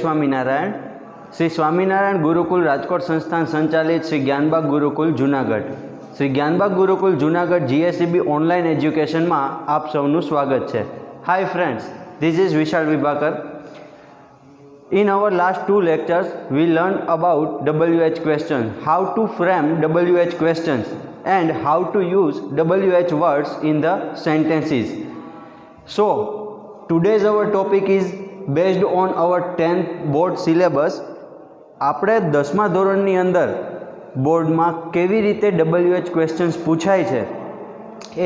स्वामीनारायण। श्री स्वामीनारायण गुरुकुल राजकोट संस्थान संचालित Shri Gyanbag Gurukul Junagadh. Shri Gyanbag Gurukul Junagadh GSEB online education में आप सौનું स्वागत है। Hi friends, this is Vishal Vibhakar. In our last two lectures, we learned about WH question, how to frame WH questions and how to use WH words in the sentences. So, today's our topic is based on our 10th board syllabus. આપણે 10મા ધોરણની અંદર બોર્ડમાં કેવી રીતે WH questions પૂછાય છે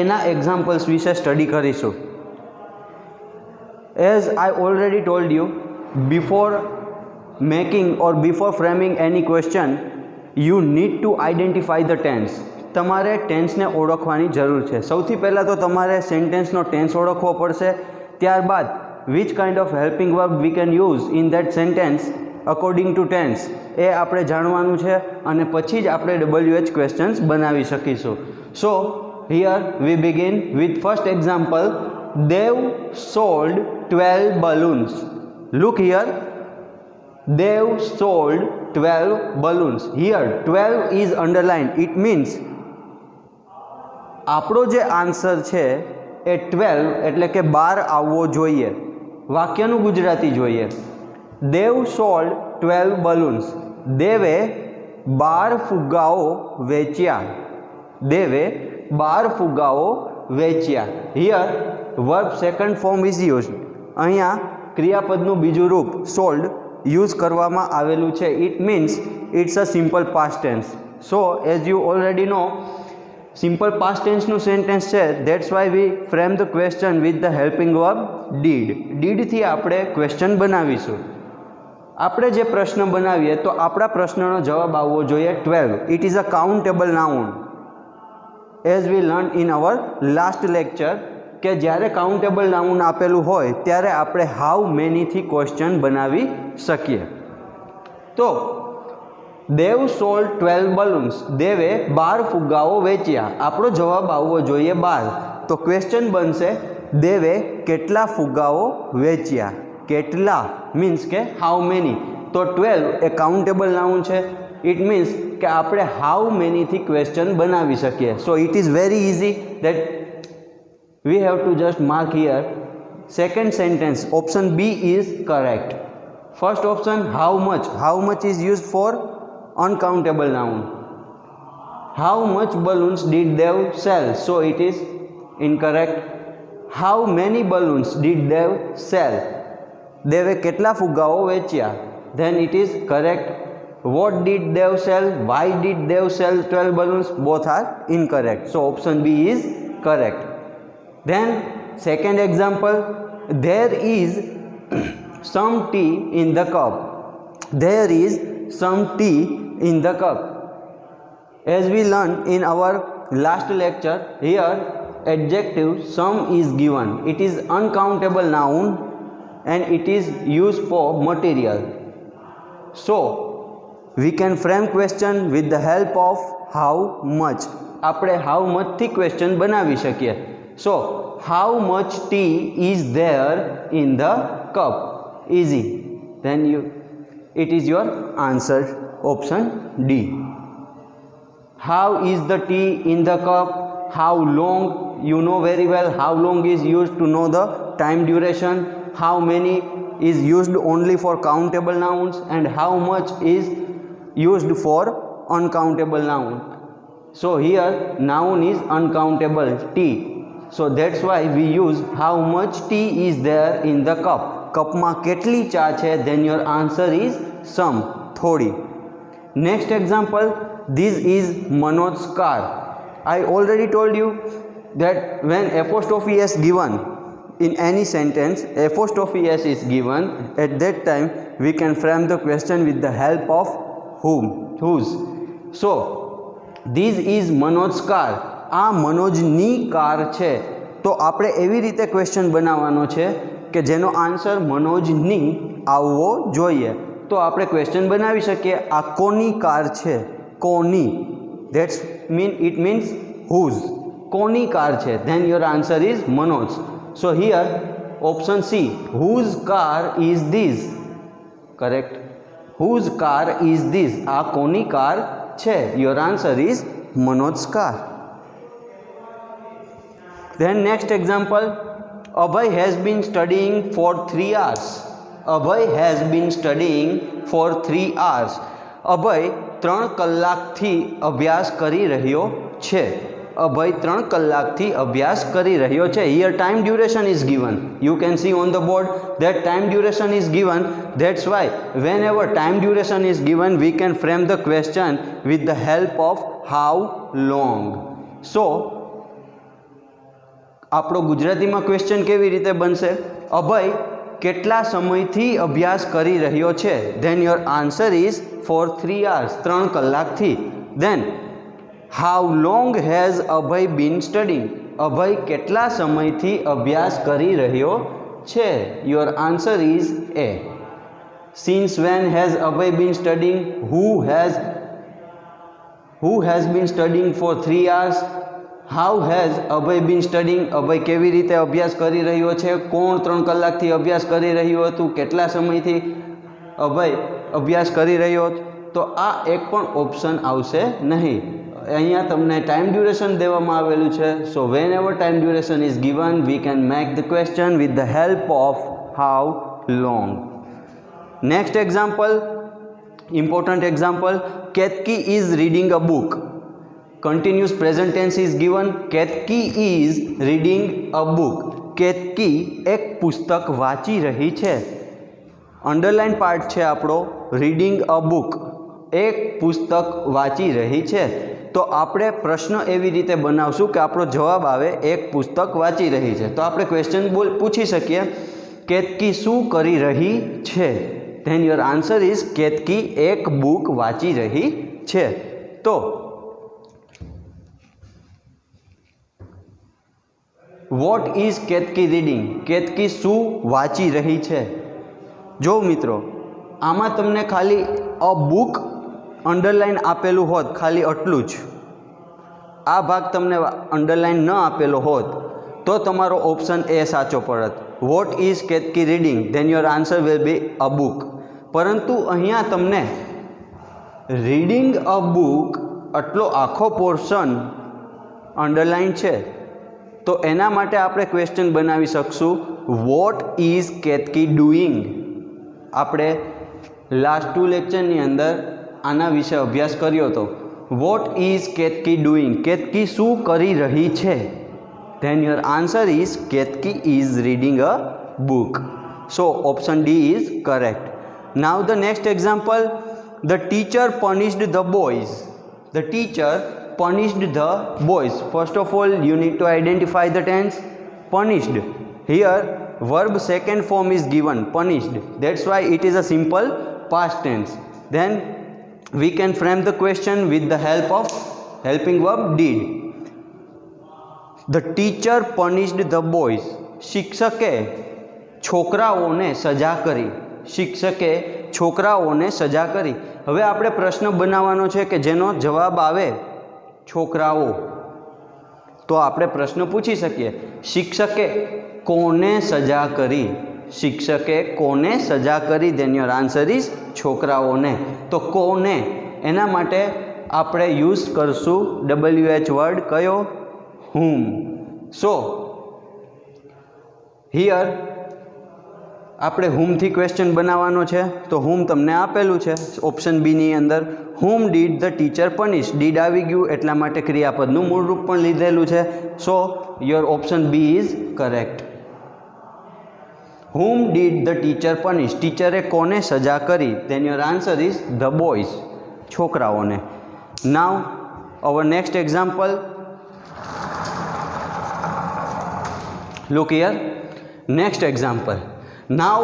એના examples વિશે સ્ટડી કરીશું. As I already told you, before making or before framing any question, you need to identify the tense. તમારે ટેન્સને ઓળખવાની જરૂર છે. સૌથી પહેલાં તો તમારે સેન્ટેન્સનો ટેન્સ ઓળખવો પડશે. ત્યારબાદ which kind of helping verb we can use in that sentence according to tense એ આપણે જાણવાનું છે અને પછી જ આપણે WH questions બનાવી શકીશું. So here we begin with first example. Dev sold 12 balloons. Look here, Dev sold 12 balloons. Here 12 is underlined. It means આપણો જે આન્સર છે એ 12 એટલે કે 12 આવવો જોઈએ. વાક્યનું ગુજરાતી જોઈએ. Dev sold 12 balloons. દેવે 12 ફુગ્ગાઓ વેચ્યા. દેવે 12 ફુગ્ગાઓ વેચ્યા. Here verb second form is used. અહીંયા ક્રિયાપદનું બીજું રૂપ સોલ્ડ યુઝ કરવામાં આવેલું છે. It means it's a simple past tense. So as you already know, simple past ટેન્સનું સેન્ટેન્સ છે. That's why we frame the question with the helping verb did. ડીડથી આપણે ક્વેશ્ચન બનાવીશું. આપણે જે પ્રશ્ન બનાવીએ તો આપણા પ્રશ્નનો જવાબ આવવો જોઈએ 12. It is a countable noun. As we learn in our last lecture કે જ્યારે કાઉન્ટેબલ નાઉન આપેલું હોય ત્યારે આપણે હાઉ મેનીથી ક્વેશ્ચન બનાવી શકીએ. તો દેવ સોલ્ડ 12 balloons. દેવે 12 ફુગ્ગાઓ વેચ્યા. આપણો જવાબ આવવો જોઈએ 12. તો ક્વેશ્ચન બનશે દેવે કેટલા ફુગ્ગાઓ વેચ્યા. કેટલા મીન્સ કે હાઉ મેની. તો 12 એ કાઉન્ટેબલ નાઉન છે. ઇટ મીન્સ કે આપણે હાઉ મેનીથી ક્વેશ્ચન બનાવી શકીએ. So it is very easy that we have to just mark here. Second sentence option B is correct. First option how much. How much is use for uncountable noun. How much balloons did Dev sell? So it is incorrect. How many balloons did Dev sell? દેવે કેટલા ફુગ્ગાઓ વેચ્યા? Then it is correct. What did Dev sell? Why did Dev sell 12 balloons? Both are incorrect. So option B is correct. Then second example, there is some tea in the cup. There is some tea in the cup. As we learned in our last lecture, here adjective some is given. It is uncountable noun and it is used for material. So we can frame question with the help of how much. આપણે how much થી question બનાવી શકીએ. So how much tea is there in the cup? Easy. Then it is your answer, option D. How is the tea in the cup? How long? You know very well how long is used to know the time duration. How many is used only for countable nouns and how much is used for uncountable noun. So here noun is uncountable, tea. So that's why we use how much tea is there in the cup. કપમાં કેટલી ચા છે? then your answer is some, થોડી. Next example, this is Manoj's car. I already told you that when apostrophe s given in any sentence, apostrophe s is given, at that time we can frame the question with the help of whom, whose. So this is Manoj's car. આ મનોજની car છે. તો આપણે એવી રીતે question બનાવવાનો છે કે જેનો આન્સર મનોજની આવવો જોઈએ. તો આપણે ક્વેશ્ચન બનાવી શકીએ આ કોની કાર છે? કોની. That's mean it means whose. કોની કાર છે? then your answer is Manoj. So here option C, whose car is this? Correct. Whose car is this? આ કોની કાર છે? Your answer is Manoj car. Then next example, Abhay has been studying for 3 hours. Abhay has been studying for 3 hours. Abhay 3 કલાકથી અભ્યાસ કરી રહ્યો છે. અભય 3 કલાકથી અભ્યાસ કરી રહ્યો છે. Here time duration is given. You can see on the board that time duration is given. That's why whenever time duration is given, we can frame the question with the help of how long. So આપણો ગુજરાતીમાં question કેવી રીતે બનશે? અભય કેટલા સમયથી અભ્યાસ કરી રહ્યો છે? Then your answer is for 3 hours, 3 કલાકથી. Then how long has Abhay been studying? Abhay કેટલા સમયથી અભ્યાસ કરી રહ્યો છે? Your answer is A. Since when has Abhay been studying? Who has been studying for 3 hours? How has Abhay been studying? Abhay કેવી રીતે અભ્યાસ કરી રહ્યો છે? કોણ 3 કલાકથી અભ્યાસ કરી રહ્યું હતું? કેટલા સમયથી અભય અભ્યાસ કરી રહ્યો હતો? તો આ એક પણ ઓપ્શન આવશે નહીં. અહીંયા તમને ટાઈમ ડ્યુરેશન દેવામાં આવેલું છે. So when ever time duration is given, we can make the question with the help of how long. Next example, important example, Ketaki is reading a book. Continuous present tense is given. Ketki is reading a book. Ketaki એક પુસ્તક વાંચી રહી છે. Underline part છે આપણો reading a book. એક પુસ્તક વાંચી રહી છે. તો આપણે પ્રશ્ન એવી રીતે બનાવશું કે આપણો જવાબ આવે એક પુસ્તક વાંચી રહી છે. તો આપણે ક્વેશ્ચન પૂછી શકીએ, કેતકી શું કરી રહી છે? Then your answer is Ketaki એક બુક વાંચી રહી છે. તો what is Ketaki reading? Ketaki શું વાંચી રહી છે? જો મિત્રો આમાં તમને ખાલી અ બુક અંડરલાઇન આપેલું હોત, ખાલી આટલું જ, આ ભાગ તમને અંડરલાઇન ન આપેલો હોત તો તમારો ઓપ્શન એ સાચો પડત. What is Ketaki reading? Then your answer will be a book. પરંતુ અહીંયા તમને રીડિંગ અ બુક આટલો આખો પોર્શન અંડરલાઇન છે. તો એના માટે આપણે ક્વેશ્ચન બનાવી શકશું, વોટ ઇઝ કેતકી ડુઈંગ? આપણે લાસ્ટ 2 લેક્ચરની અંદર આના વિશે અભ્યાસ કર્યો હતો. What is Ketaki doing? Ketaki શું કરી રહી છે? Then your answer is Ketaki is reading a book. So option D is correct. Now the next example, the teacher punished the boys. The teacher punished the boys. First of all, you need to identify the tense. Punished. Here, verb second form is given, punished. That's why it is a simple past tense. Then, we can frame the question with the help of helping verb did. The teacher punished the boys. શિક્ષકે છોકરાઓને સજા કરી. શિક્ષકે છોકરાઓને સજા કરી. હવે આપણે પ્રશ્ન બનાવવાનો છે કે જેનો જવાબ આવે છોકરાઓ. તો આપણે પ્રશ્ન પૂછી શકીએ, શિક્ષકે કોને સજા કરી? શિક્ષકે કોને સજા કરી? ધેન યોર આન્સર ઇઝ છોકરાઓને. તો કોને, એના માટે આપણે યુઝ કરશું WH વર્ડ કયો? whom. સો હિયર આપણે whomથી ક્વેશ્ચન બનાવવાનો છે. તો whom તમને આપેલું છે ઓપ્શન બીની અંદર. whom did the teacher punish? Did આવી ગયું એટલા માટે ક્રિયાપદનું મૂળ રૂપ પણ લીધેલું છે. So your option B is correct. whom did the teacher punish? ટીચરે કોને સજા કરી? Then your answer is the boys. છોકરાઓને. Now our next example, look here. Next example. Now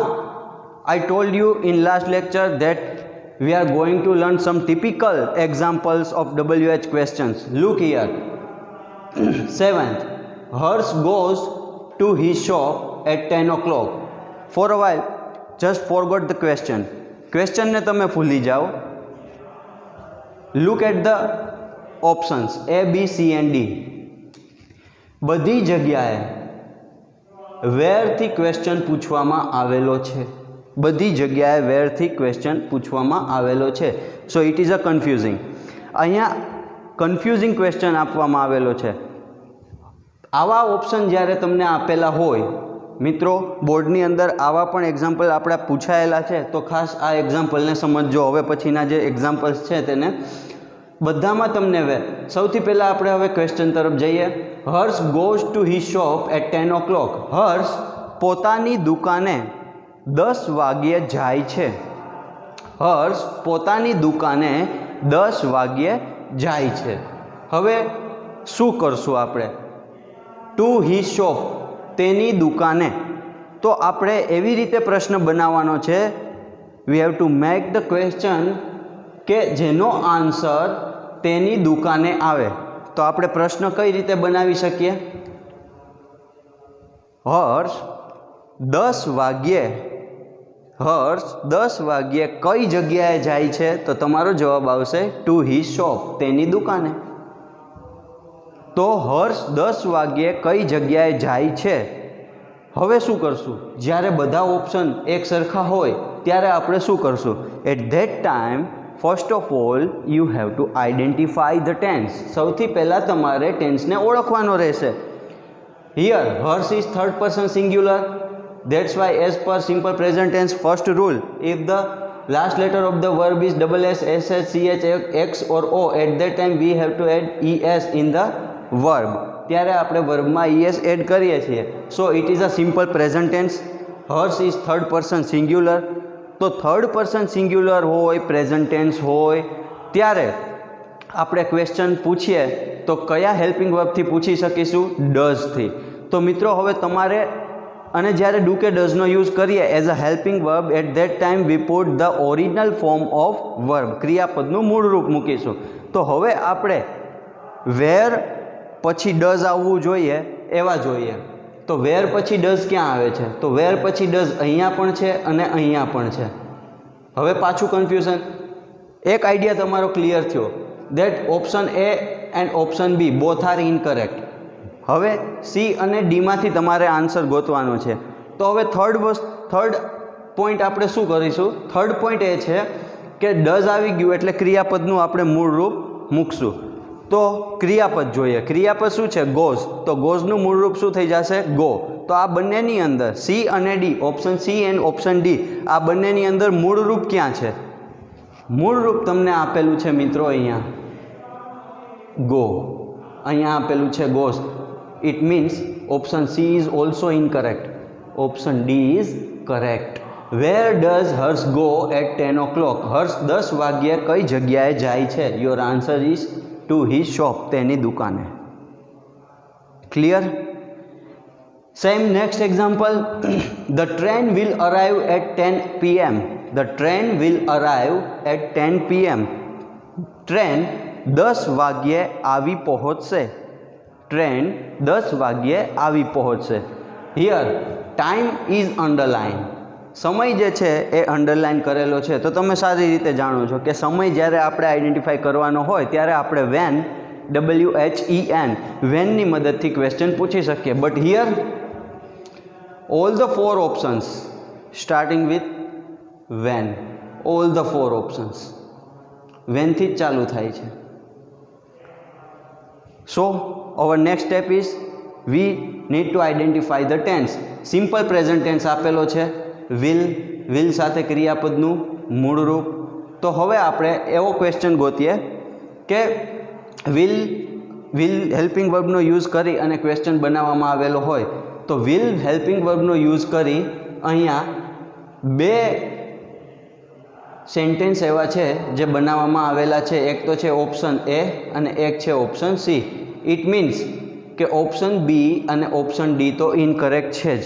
I told you in last lecture that we are going to learn some typical examples of WH questions. Look here. 7th, Harsh goes to his shop at 10 o'clock. For a while, just forgot the question. Question ને તમે ભૂલી જાઓ. Look at the options A, B, C and D. બધી જગ્યાએ વેરથી question પૂછવામાં આવેલો છે. બધી જગ્યાએ વેરથી ક્વેશ્ચન પૂછવામાં આવેલો છે. So it is a confusing. અહીંયા કન્ફ્યુઝિંગ ક્વેશ્ચન આપવામાં આવેલો છે. આવા ઓપ્શન જ્યારે તમને આપેલા હોય મિત્રો, બોર્ડની અંદર આવા પણ એક્ઝામ્પલ આપણા પૂછાયેલા છે, તો ખાસ આ એક્ઝામ્પલને સમજજો. હવે પછીના જે એક્ઝામ્પલ્સ છે તેને બધામાં તમને સૌથી પહેલાં આપણે હવે ક્વેશ્ચન તરફ જઈએ. Harsh goes to his shop at 10 o'clock. Harsh પોતાની દુકાને 10 વાગ્યે જાય છે. હર્ષ પોતાની દુકાને 10 વાગ્યે જાય છે. હવે શું કરશું આપણે? ટુ હિઝ શોપ, તેની દુકાને. તો આપણે એવી રીતે પ્રશ્ન બનાવવાનો છે, વી have to make the question કે જેનો આન્સર તેની દુકાને આવે. તો આપણે પ્રશ્ન કઈ રીતે બનાવી શકીએ? હર્ષ 10 વાગ્યે કઈ જગ્યાએ જાય છે? તો તમારો જવાબ આવશે ટુ હિઝ શોપ, તેની દુકાને. તો હર્ષ 10 વાગ્યે કઈ જગ્યાએ જાય છે. હવે શું કરશું? જ્યારે બધા ઓપ્શન એક સરખા હોય ત્યારે આપણે શું કરશું? At that time first of all you have to identify the tense. સૌથી પહેલાં તમારે ટેન્સને ઓળખવાનો રહેશે. Here Harsh is third person singular. That's why as per simple present tense first rule, if the last letter of the verb is double s, sh, ch, x or o, at that time we have to add es in the verb. ત્યારે આપણે વર્બમાં es add કરીએ છીએ. So it is a simple present tense. Harsh is third person singular. તો third person singular હોય, present tense હોય, ત્યારે આપણે question પૂછીએ તો કયા હેલ્પિંગ વર્બથી પૂછી શકીશું? ડઝથી. તો મિત્રો હવે તમારે અને જ્યારે ડુ કે ડઝનો યુઝ કરીએ as a helping verb, at that time we put the original form of verb, ક્રિયાપદનું મૂળ રૂપ મૂકીશું. તો હવે આપણે વેર પછી ડઝ આવવું જોઈએ એવા જોઈએ. તો વેર પછી ડઝ ક્યાં આવે છે? તો વેર પછી ડઝ અહીંયા પણ છે અને અહીંયા પણ છે. હવે પાછું કન્ફ્યુઝન. એક આઈડિયા તમારો ક્લિયર થયો, that option A and option B both are incorrect. હવે સી અને ડીમાંથી તમારે આન્સર ગોતવાનો છે. તો હવે થર્ડ પોઈન્ટ આપણે શું કરીશું? થર્ડ પોઈન્ટ એ છે કે ડઝ આવી ગયું એટલે ક્રિયાપદનું આપણે મૂળ રૂપ મૂકશું. તો ક્રિયાપદ જોઈએ. ક્રિયાપદ શું છે? ગોઝ. તો ગોઝનું મૂળ રૂપ શું થઈ જશે? ગો. તો આ બંનેની અંદર સી અને D, option C and option D, આ બંનેની અંદર મૂળ રૂપ ક્યાં છે? મૂળ રૂપ તમને આપેલું છે મિત્રો અહીંયા ગો. અહીંયા આપેલું છે goes. It means option C is also incorrect. Option D is correct. Where does Harsh go at 10 o'clock? Harsh 10 વાગ્યે કઈ જગ્યાએ જાય છે? Your answer is to his shop, તેની દુકાને. Clear? Same next example. The train will arrive at 10 p.m. The train will arrive at 10 p.m. Train 10 વાગ્યે આવી પહોંચશે. ટ્રેન 10 વાગ્યે આવી પહોંચશે. Here time is underline. સમય જે છે એ અંડરલાઇન કરેલો છે. તો તમે સારી રીતે જાણો છો કે સમય જ્યારે આપણે આઈડેન્ટિફાઈ કરવાનો હોય ત્યારે આપણે વેન, WHEN, વેનની મદદથી ક્વેશ્ચન પૂછી શકીએ. But here all the 4 options starting with when. All the 4 options વેનથી જ ચાલુ થાય છે. So our next step is we need to identify the tense. Simple present tense આપેલો છે, will સાથે ક્રિયાપદનું મૂળ રૂપ. તો હવે આપણે એવો ક્વેશ્ચન ગોતીએ કે will હેલ્પિંગ વર્બનો યુઝ કરી અને ક્વેશ્ચન બનાવવામાં આવેલો હોય. તો will હેલ્પિંગ વર્બનો યુઝ કરી અહીંયા બે સેન્ટેન્સ એવા છે જે બનાવવામાં આવેલા છે. એક તો છે ઓપ્શન એ અને એક છે ઓપ્શન સી. ઇટ મીન્સ કે ઓપ્શન બી અને ઓપ્શન ડી તો ઇનકરેક્ટ છે જ.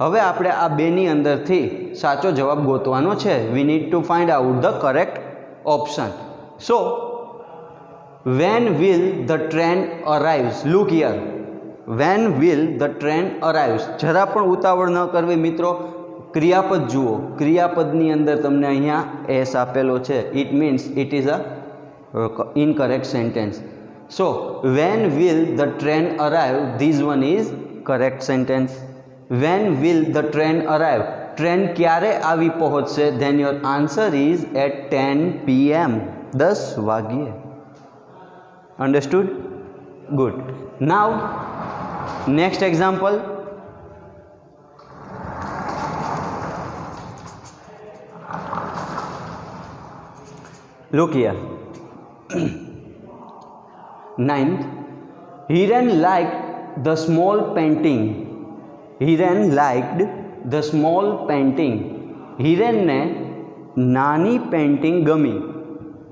હવે આપણે આ બેની અંદરથી સાચો જવાબ ગોતવાનો છે. We need to find out the correct option. So when will the train arrives? Look here, van will the train arrives. જરા પણ ઉતાવળ ન કરવી મિત્રો. ક્રિયાપદ જુઓ, ક્રિયાપદની અંદર તમને અહીંયા એસ આપેલો છે. It means it is a incorrect sentence. So when will the train arrive, these one is correct sentence. When will the train arrive, train ક્યારે આવી પહોંચશે? Then your answer is at 10 PM, 10 વાગ્યે. Understood? Good. Now next example. Look here. 9th, Hiren liked the small painting. Hiren liked the small painting. હિરેનને નાની painting ગમી.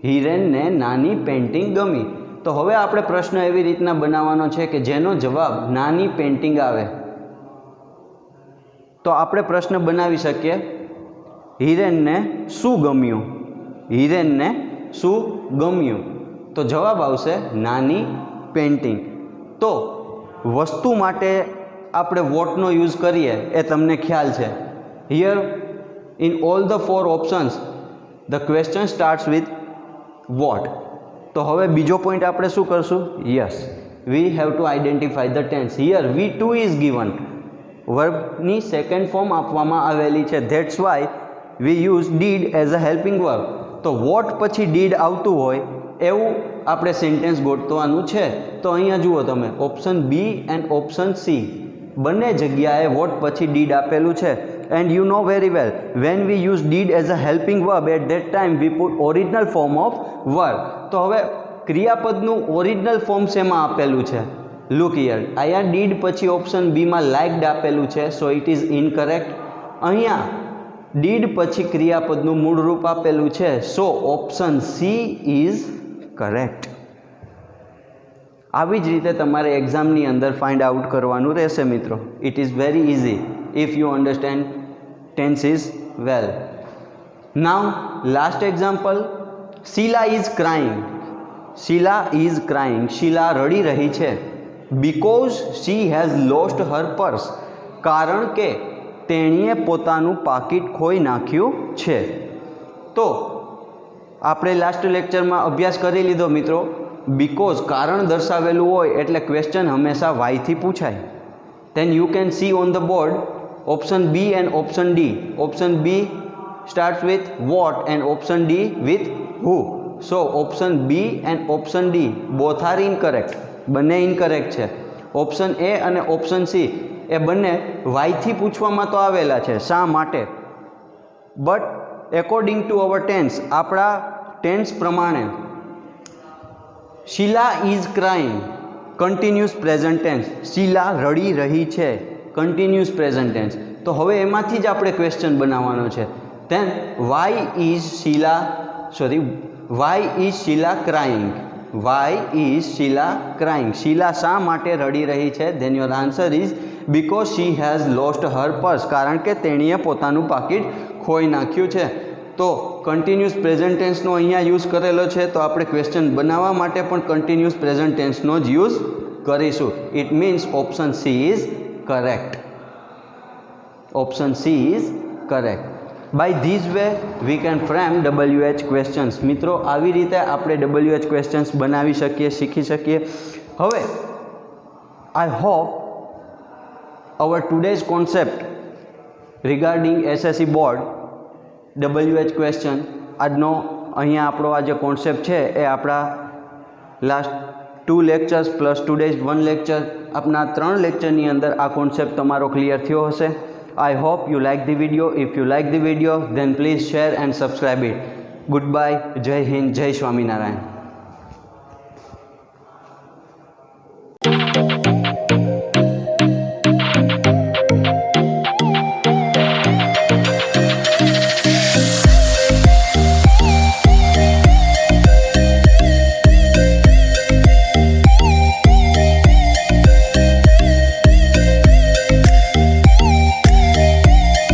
હિરેનને નાની painting ગમી. તો હવે આપણે પ્રશ્ન એવી રીતના બનાવવાનો છે કે જેનો જવાબ નાની પેઇન્ટિંગ આવે. તો આપણે પ્રશ્ન બનાવી શકીએ હિરેનને શું ગમ્યું? હિરેનને શું ગમ્યું? તો જવાબ આવશે નાની પેઇન્ટિંગ. તો વસ્તુ માટે આપણે વોટનો યુઝ કરીએ એ તમને ખ્યાલ છે. Here in all the 4 options the question starts with what. તો હવે બીજો પોઈન્ટ આપણે શું કરશું? Yes, we have to identify the tense. Here V2 is given. વર્બની સેકન્ડ ફોર્મ આપવામાં આવેલી છે. That's why we use did as a helping verb. તો વોટ પછી ડીડ આવતું હોય એવું આપણે સેન્ટેન્સ ગોતવાનું છે. તો અહીંયા જુઓ તમે, option B and option C બંને જગ્યાએ વોટ પછી ડીડ આપેલું છે. And you know very well when we use did as a helping verb at that time we put original form of verb. તો હવે ક્રિયાપદનું ઓરિજિનલ ફોર્મ શેમાં આપેલું છે? લુક હિયર, અહીંયા ડીડ પછી ઓપ્શન બીમાં લાઇક્ડ આપેલું છે, સો ઇટ ઇઝ ઇનકરેક્ટ. અહીંયા ડીડ પછી ક્રિયાપદનું મૂળ રૂપ આપેલું છે, so option C is correct. આવી જ રીતે તમારે એક્ઝામની અંદર ફાઇન્ડ આઉટ કરવાનું રહેશે મિત્રો. It is very easy if you understand tenses well. Now last example. Sheela is crying. Sheela is crying. Sheela રડી રહી છે. Because she has lost her purse. કારણ કે તેણીએ પોતાનું પાકીટ ખોઈ નાખ્યું છે. તો આપણે લાસ્ટ લેક્ચરમાં અભ્યાસ કરી લીધો મિત્રો. બીકોઝ કારણ દર્શાવેલું હોય એટલે ક્વેશ્ચન હંમેશા વાયથી પૂછાય. Then you can see on the board option B and option D. Option B start with what and option D with who. So option B and option D both are incorrect. બંને incorrect છે. Option A અને option C એ બંને વાયથી પૂછવામાં તો આવેલા છે. શા માટે? But according to our tense, આપણા ટેન્સ પ્રમાણે Sheela is crying continuous present tense. Sheela રડી રહી છે કન્ટિન્યુઅસ પ્રેઝન્ટ ટેન્સ. તો હવે એમાંથી જ આપણે ક્વેશ્ચન બનાવવાનો છે. Then why is Sheela crying? Why is Sheela crying? Sheela શા માટે રડી રહી છે? Then your answer is because she has lost her purse. કારણ કે તેણીએ પોતાનું પાકીટ ખોઈ નાખ્યું છે. તો કન્ટિન્યુઅસ પ્રેઝન્ટ ટેન્સનો અહીંયા યુઝ કરેલો છે, તો આપણે ક્વેશ્ચન બનાવવા માટે પણ કન્ટિન્યુઅસ પ્રેઝન્ટ ટેન્સનો જ યુઝ કરીશું. It means option C is correct. Option C is correct. By this way we can frame WH questions. મિત્રો આવી રીતે આપણે WH ક્વેશ્ચન્સ બનાવી શકીએ, શીખી શકીએ. હવે I hope our today's concept regarding SSC board WH question, આજનો અહીંયા આપણો આ જે કોન્સેપ્ટ છે એ આપણા last 2 lectures plus today's 1 lecture, આપણા 3 લેક્ચરની અંદર આ કોન્સેપ્ટ તમારો ક્લિયર થયો હશે. I hope you like the video. If you like the video, then please share and subscribe it. Goodbye. Jai Hind. Jai Swaminarayan.